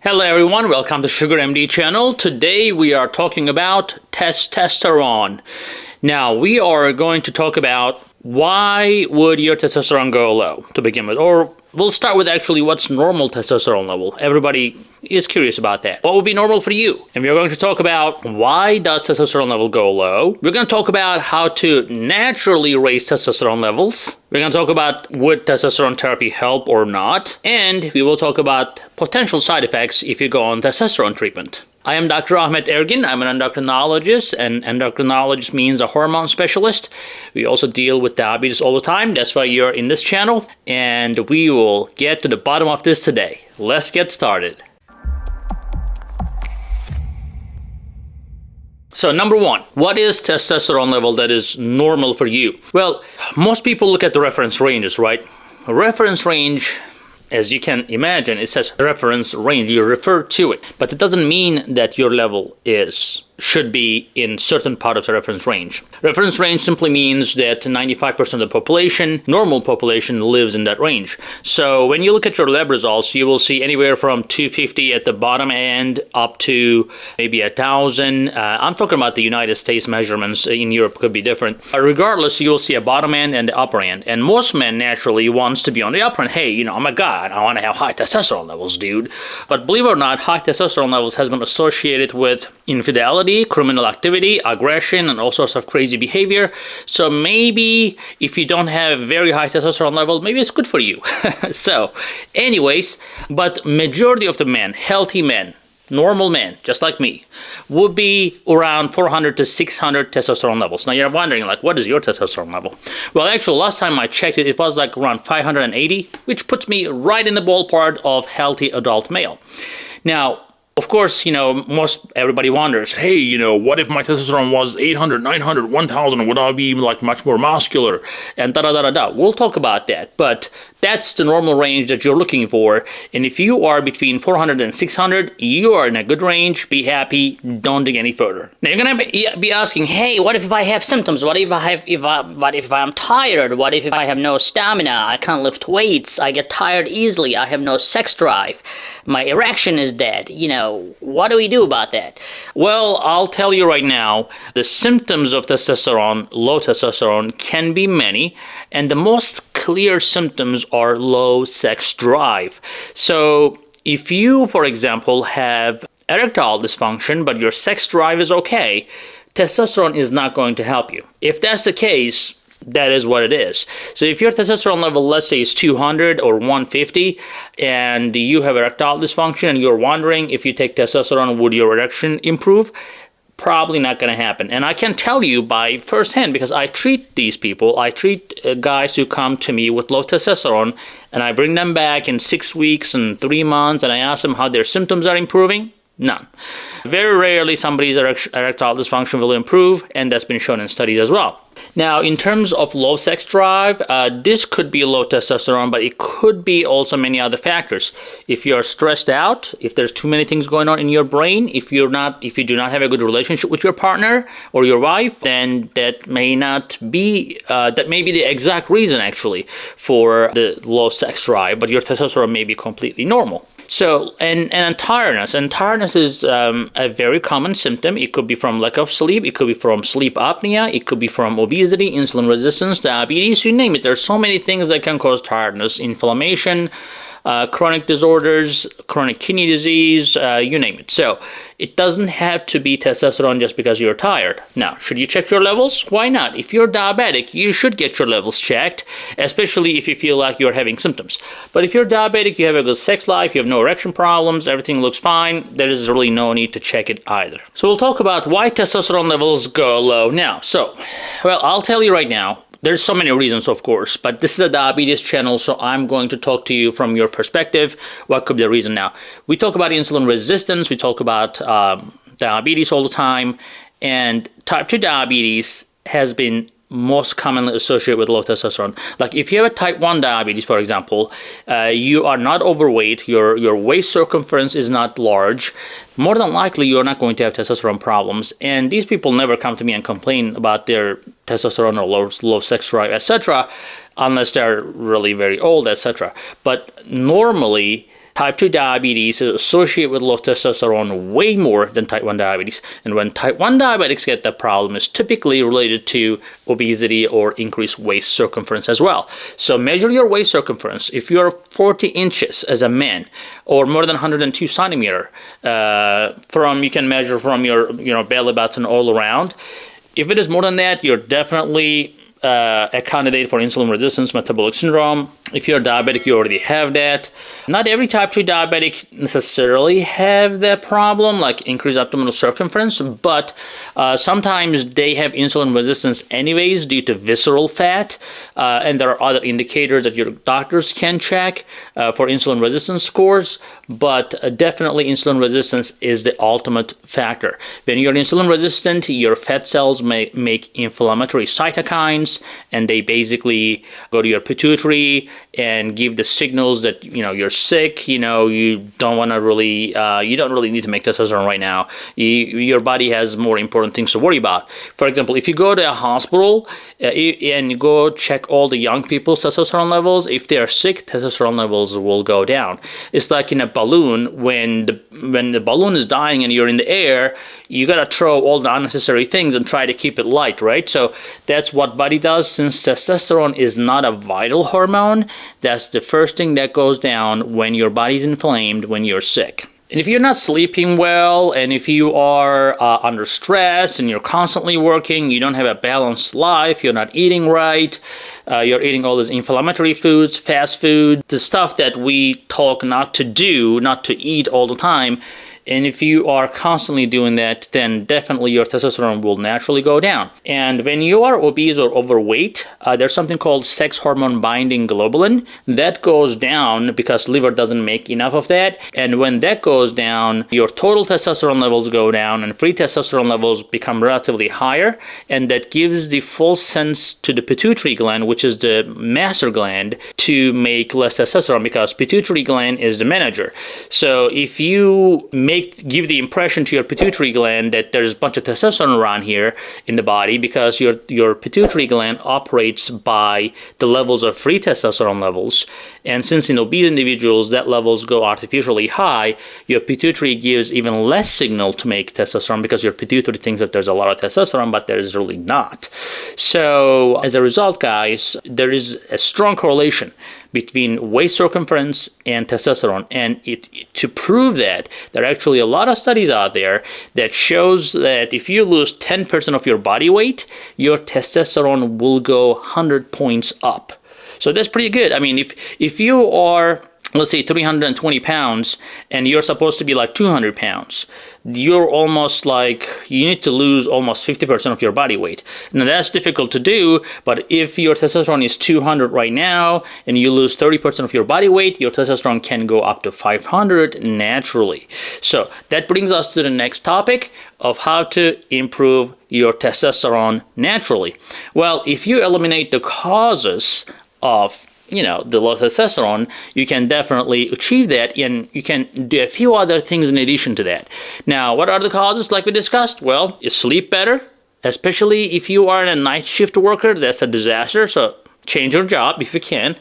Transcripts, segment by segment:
Hello everyone, welcome to Sugar MD channel. Today we are talking about testosterone. Now we are going to talk about why would your testosterone go low to begin with, or we'll start with actually what's normal testosterone level. Everybody is curious about that. What would be normal for you? And we're going to talk about why does testosterone level go low. We're going to talk about how to naturally raise testosterone levels. We're going to talk about would testosterone therapy help or not. And we will talk about potential side effects if you go on testosterone treatment. I am Dr. Ahmet Ergin. I'm an endocrinologist, and endocrinologist means a hormone specialist. We also deal with diabetes all the time. That's why you're in this channel, and we will get to the bottom of this today. Let's get started. So number one, what is testosterone level that is normal for you? Well, most people look at the reference ranges, right? A reference range, as you can imagine, it says reference range, you refer to it, but it doesn't mean that your level should be in certain part of the reference range. Reference range simply means that 95% of the population, normal population, lives in that range. So when you look at your lab results, you will see anywhere from 250 at the bottom end up to maybe 1,000. I'm talking about the United States measurements. In Europe could be different. Regardless, you will see a bottom end and the upper end. And most men naturally wants to be on the upper end. Hey, I'm a guy, I want to have high testosterone levels, dude. But believe it or not, high testosterone levels has been associated with infidelity, criminal activity, aggression, and all sorts of crazy behavior. So maybe if you don't have very high testosterone level, maybe it's good for you. So anyways, but majority of the men, healthy men, normal men, just like me, would be around 400 to 600 testosterone levels. Now you're wondering, like, what is your testosterone level? Well, actually, last time I checked it, it was like around 580, which puts me right in the ballpark of healthy adult male. Now, of course, everybody wonders, hey, what if my testosterone was 800, 900, 1000? Would I be like much more muscular? And da-da-da-da-da. We'll talk about that. But that's the normal range that you're looking for. And if you are between 400 and 600, you are in a good range. Be happy. Don't dig any further. Now you're going to be asking, hey, what if I have symptoms? What if I'm tired? What if I have no stamina? I can't lift weights. I get tired easily. I have no sex drive. My erection is dead. What do we do about that? Well, I'll tell you right now, the symptoms of testosterone, low testosterone, can be many, and the most clear symptoms are low sex drive. So if you, for example, have erectile dysfunction, but your sex drive is okay, testosterone is not going to help you. If that's the case, that is what it is. So if your testosterone level, let's say, is 200 or 150, and you have erectile dysfunction, and you're wondering if you take testosterone, would your erection improve? Probably not going to happen. And I can tell you by firsthand, because I treat these people. I treat guys who come to me with low testosterone, and I bring them back in 6 weeks and 3 months, and I ask them how their symptoms are improving. None. Very rarely somebody's erectile dysfunction will improve, and that's been shown in studies as well. Now, in terms of low sex drive, this could be low testosterone, but it could be also many other factors. If you're stressed out, if there's too many things going on in your brain, if you do not have a good relationship with your partner or your wife, then that may be the exact reason actually for the low sex drive, but your testosterone may be completely normal. So, and tiredness. And tiredness is a very common symptom. It could be from lack of sleep. It could be from sleep apnea. It could be from obesity, insulin resistance, diabetes, you name it. There's so many things that can cause tiredness. Inflammation, chronic disorders, chronic kidney disease, you name it. So it doesn't have to be testosterone just because you're tired. Now, should you check your levels? Why not? If you're diabetic, you should get your levels checked, especially if you feel like you're having symptoms. But if you're diabetic, you have a good sex life, you have no erection problems, everything looks fine, there is really no need to check it either. So we'll talk about why testosterone levels go low now. Well, I'll tell you right now, there's so many reasons, of course, but this is a diabetes channel, so I'm going to talk to you from your perspective. What could be the reason now? We talk about insulin resistance, we talk about diabetes all the time, and type 2 diabetes has been most commonly associated with low testosterone. Like if you have a type 1 diabetes, for example, you are not overweight, your waist circumference is not large, more than likely you're not going to have testosterone problems. And these people never come to me and complain about their testosterone or low sex drive, etc., unless they're really very old, etc. But normally, type 2 diabetes is associated with low testosterone way more than type 1 diabetes. And when type 1 diabetics get that problem, it's typically related to obesity or increased waist circumference as well. So measure your waist circumference. If you're 40 inches as a man or more than 102 centimeter, you can measure from your belly button all around. If it is more than that, you're definitely a candidate for insulin resistance metabolic syndrome. If you're diabetic, you already have that. Not every type 2 diabetic necessarily have that problem, like increased abdominal circumference, but sometimes they have insulin resistance anyways due to visceral fat, and there are other indicators that your doctors can check for insulin resistance scores, but definitely insulin resistance is the ultimate factor. When you're insulin resistant, your fat cells make inflammatory cytokines, and they basically go to your pituitary and give the signals that you're sick. You don't want to really you don't really need to make testosterone right now. Your body has more important things to worry about. For example, if you go to a hospital and you go check all the young people's testosterone levels, if they are sick, testosterone levels will go down. It's like in a balloon. When the balloon is dying and you're in the air, you gotta throw all the unnecessary things and try to keep it light, right? So that's what body does. Since testosterone is not a vital hormone, that's the first thing that goes down when your body's inflamed, when you're sick. And if you're not sleeping well, and if you are under stress and you're constantly working, you don't have a balanced life, you're not eating right, you're eating all these inflammatory foods, fast food, the stuff that we talk not to do, not to eat all the time. And if you are constantly doing that, then definitely your testosterone will naturally go down. And when you are obese or overweight, there's something called sex hormone binding globulin. That goes down because liver doesn't make enough of that. And when that goes down, your total testosterone levels go down and free testosterone levels become relatively higher. And that gives the full sense to the pituitary gland, which is the master gland, to make less testosterone, because pituitary gland is the manager. So if you give the impression to your pituitary gland that there's a bunch of testosterone around here in the body, because your pituitary gland operates by the levels of free testosterone levels. And since in obese individuals that levels go artificially high, your pituitary gives even less signal to make testosterone, because your pituitary thinks that there's a lot of testosterone, but there is really not. So as a result, guys, there is a strong correlation between waist circumference and testosterone. And to prove that, there are actually a lot of studies out there that shows that if you lose 10% of your body weight, your testosterone will go 100 points up. So that's pretty good. I mean, if you are, let's say, 320 pounds and you're supposed to be like 200 pounds, you're almost like, you need to lose almost 50% of your body weight. Now that's difficult to do, but if your testosterone is 200 right now and you lose 30% of your body weight, your testosterone can go up to 500 naturally. So that brings us to the next topic of how to improve your testosterone naturally. Well, if you eliminate the causes of the low testosterone, you can definitely achieve that, and you can do a few other things in addition to that. Now, what are the causes like we discussed? Well, you sleep better, especially if you are a night shift worker. That's a disaster. So change your job if you can.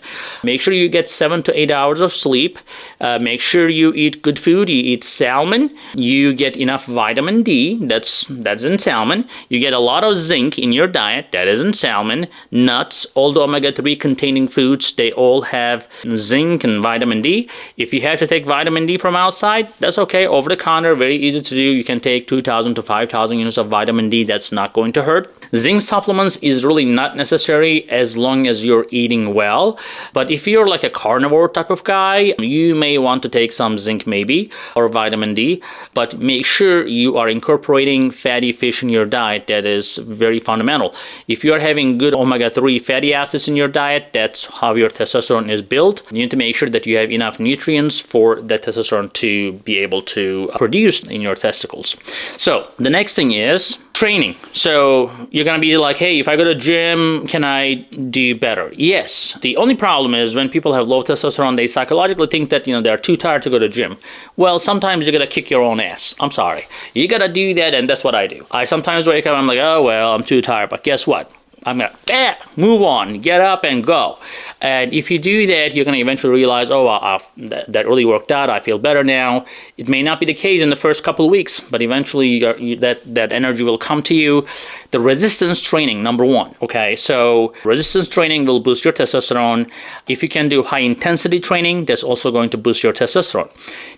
Make sure you get 7 to 8 hours of sleep. Make sure you eat good food. You eat salmon. You get enough vitamin D. That's in salmon. You get a lot of zinc in your diet. That is in salmon. Nuts, all the omega-3 containing foods, they all have zinc and vitamin D. If you have to take vitamin D from outside, that's okay. Over the counter, very easy to do. You can take 2,000 to 5,000 units of vitamin D. That's not going to hurt. Zinc supplements is really not necessary as long as you're eating well. But if you're like a carnivore type of guy, you may want to take some zinc maybe, or vitamin D, but make sure you are incorporating fatty fish in your diet. That is very fundamental. If you're having good omega-3 fatty acids in your diet, that's how your testosterone is built. You need to make sure that you have enough nutrients for that testosterone to be able to produce in your testicles. So the next thing is training. So you're going to be like, hey, if I go to the gym, can I do better? Yes. The only problem is when people have low testosterone, they psychologically think that, they're too tired to go to the gym. Well, sometimes you got to kick your own ass. I'm sorry. You got to do that, and that's what I do. I sometimes wake up, I'm like, oh, well, I'm too tired. But guess what? I'm going to move on, get up and go. And if you do that, you're going to eventually realize, that really worked out. I feel better now. It may not be the case in the first couple of weeks, but eventually that energy will come to you. The resistance training, number one. Okay, so resistance training will boost your testosterone. If you can do high intensity training, that's also going to boost your testosterone.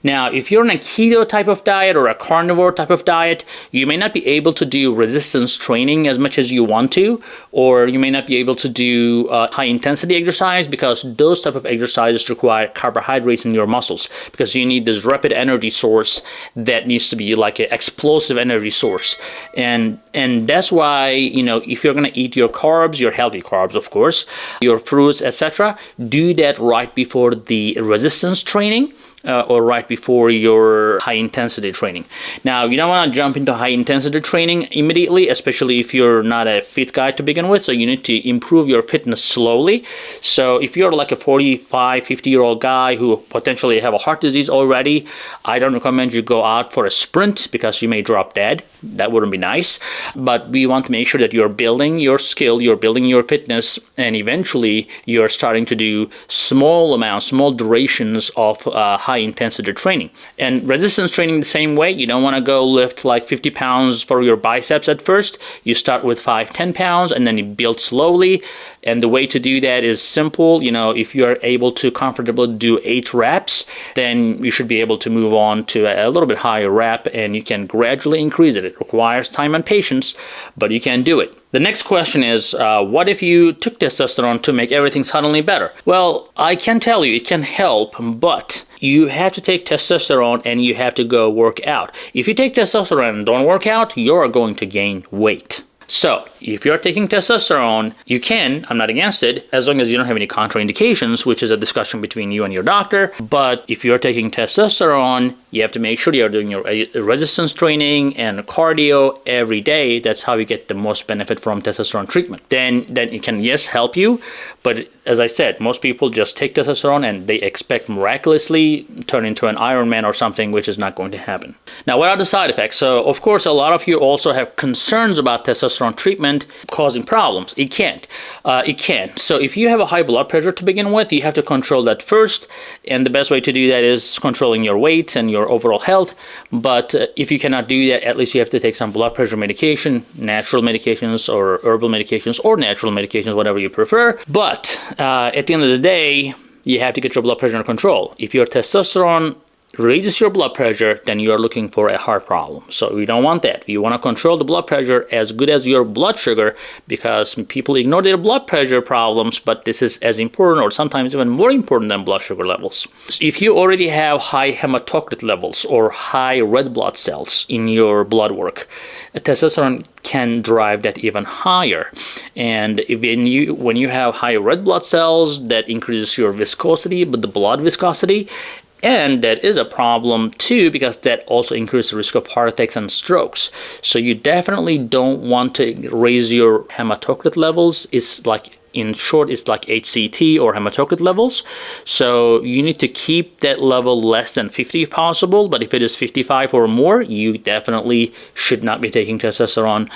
Now, if you're on a keto type of diet or a carnivore type of diet, you may not be able to do resistance training as much as you want to, or you may not be able to do high intensity exercise, because those type of exercises require carbohydrates in your muscles, because you need this rapid energy source that needs to be like an explosive energy source. And that's why, if you're going to eat your carbs, your healthy carbs, of course, your fruits, etc., do that right before the resistance training. Or right before your high intensity training. Now, you don't want to jump into high intensity training immediately, especially if you're not a fit guy to begin with. So you need to improve your fitness slowly. So if you're like a 45, 50-year-old guy who potentially have a heart disease already, I don't recommend you go out for a sprint, because you may drop dead. That wouldn't be nice. But we want to make sure that you're building your skill, you're building your fitness, and eventually you're starting to do small durations of high intensity training. And resistance training the same way. You don't want to go lift like 50 pounds for your biceps at first. You start with 5-10 pounds and then you build slowly. And the way to do that is simple. If you're able to comfortably do 8 reps, then you should be able to move on to a little bit higher rep, and you can gradually increase it. It requires time and patience, but you can do it. The next question is, what if you took testosterone to make everything suddenly better? Well, I can tell you it can help, but you have to take testosterone and you have to go work out. If you take testosterone and don't work out, you're going to gain weight. So, if you're taking testosterone, you can, I'm not against it, as long as you don't have any contraindications, which is a discussion between you and your doctor. But if you're taking testosterone, you have to make sure you're doing your resistance training and cardio every day. That's how you get the most benefit from testosterone treatment. Then it can, yes, help you. But as I said, most people just take testosterone and they expect miraculously turn into an Iron Man or something, which is not going to happen. Now, what are the side effects? So, of course, a lot of you also have concerns about testosterone treatment causing problems. It can't. It can. So if you have a high blood pressure to begin with, you have to control that first. And the best way to do that is controlling your weight and your overall health. But if you cannot do that, at least you have to take some blood pressure medication, natural medications or herbal medications or natural medications, whatever you prefer. But at the end of the day, you have to get your blood pressure under control. If your testosterone raises your blood pressure, then you are looking for a heart problem. So we don't want that. You want to control the blood pressure as good as your blood sugar, because people ignore their blood pressure problems, but this is as important or sometimes even more important than blood sugar levels. So if you already have high hematocrit levels or high red blood cells in your blood work, testosterone can drive that even higher. And when you have high red blood cells, that increases your viscosity, but the blood viscosity. And that is a problem too, because that also increases the risk of heart attacks and strokes. So you definitely don't want to raise your hematocrit levels. In short, it's like HCT or hematocrit levels. So you need to keep that level less than 50 if possible. But if it is 55 or more, you definitely should not be taking testosterone.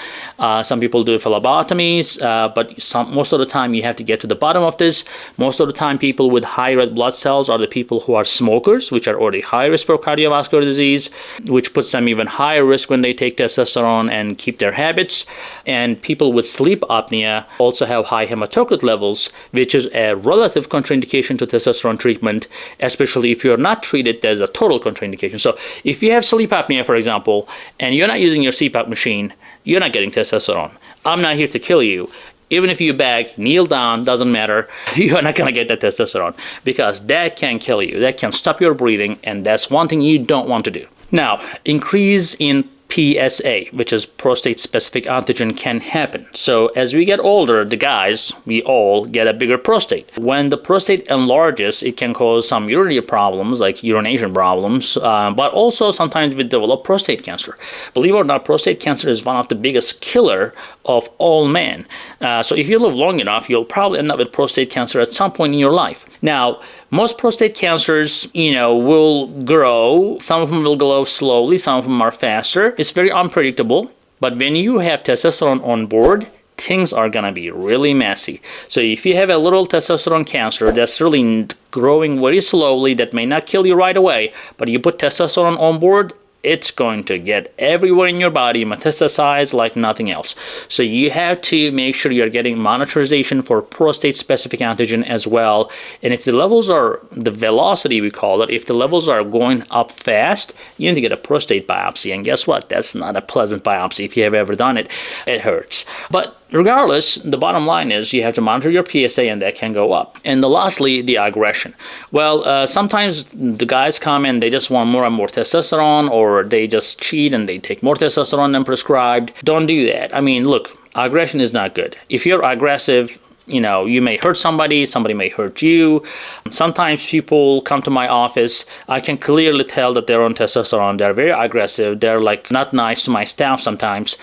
Some people do phlebotomies, but most of the time you have to get to the bottom of this. Most of the time, people with high red blood cells are the people who are smokers, which are already high risk for cardiovascular disease, which puts them even higher risk when they take testosterone and keep their habits. And people with sleep apnea also have high hematocrit levels, which is a relative contraindication to testosterone treatment, especially if you're not treated. There's a total contraindication. So if you have sleep apnea, for example, and you're not using your CPAP machine, you're not getting testosterone. I'm not here to kill you. Even if you beg, kneel down, doesn't matter, you're not going to get that testosterone, because that can kill you. That can stop your breathing, and that's one thing you don't want to do. Now, increase in PSA, which is prostate-specific antigen, can happen. So as we get older, the guys, we all get a bigger prostate. When the prostate enlarges, it can cause some urinary problems, like urination problems, but also sometimes we develop prostate cancer. Believe it or not, prostate cancer is one of the biggest killer of all men. So if you live long enough, you'll probably end up with prostate cancer at some point in your life. Now, most prostate cancers, will grow. Some of them will grow slowly. Some of them are faster. It's very unpredictable. But when you have testosterone on board, things are gonna be really messy. So if you have a little testosterone cancer that's really growing very slowly, that may not kill you right away, but you put testosterone on board, it's going to get everywhere in your body, metastasize like nothing else. So you have to make sure you're getting monitorization for prostate-specific antigen as well. And if the levels are, the velocity we call it, if the levels are going up fast, you need to get a prostate biopsy. And guess what? That's not a pleasant biopsy. If you have ever done it, it hurts. But regardless, the bottom line is you have to monitor your PSA, and that can go up. And lastly, the aggression. Well, sometimes the guys come and they just want more and more testosterone, or they just cheat and they take more testosterone than prescribed. Don't do that. I mean, look, aggression is not good. If you're aggressive, you know, you may hurt somebody, somebody may hurt you. Sometimes people come to my office, I can clearly tell that they're on testosterone. They're very aggressive. They're like not nice to my staff sometimes.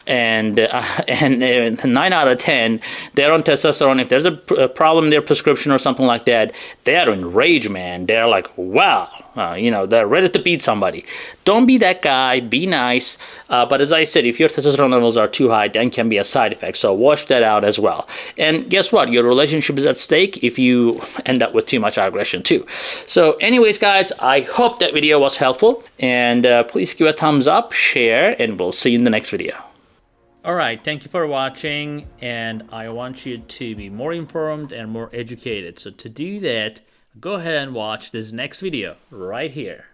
And 9 out of 10, they're on testosterone. If there's a problem in their prescription or something like that, they're in rage, man. They're like, wow, you know, they're ready to beat somebody. Don't be that guy. Be nice. But as I said, if your testosterone levels are too high, then can be a side effect. So watch that out as well. And guess what? Your relationship is at stake if you end up with too much aggression too. So anyways, guys, I hope that video was helpful. And please give a thumbs up, share, and we'll see you in the next video. All right, thank you for watching. And I want you to be more informed and more educated. So to do that, go ahead and watch this next video right here.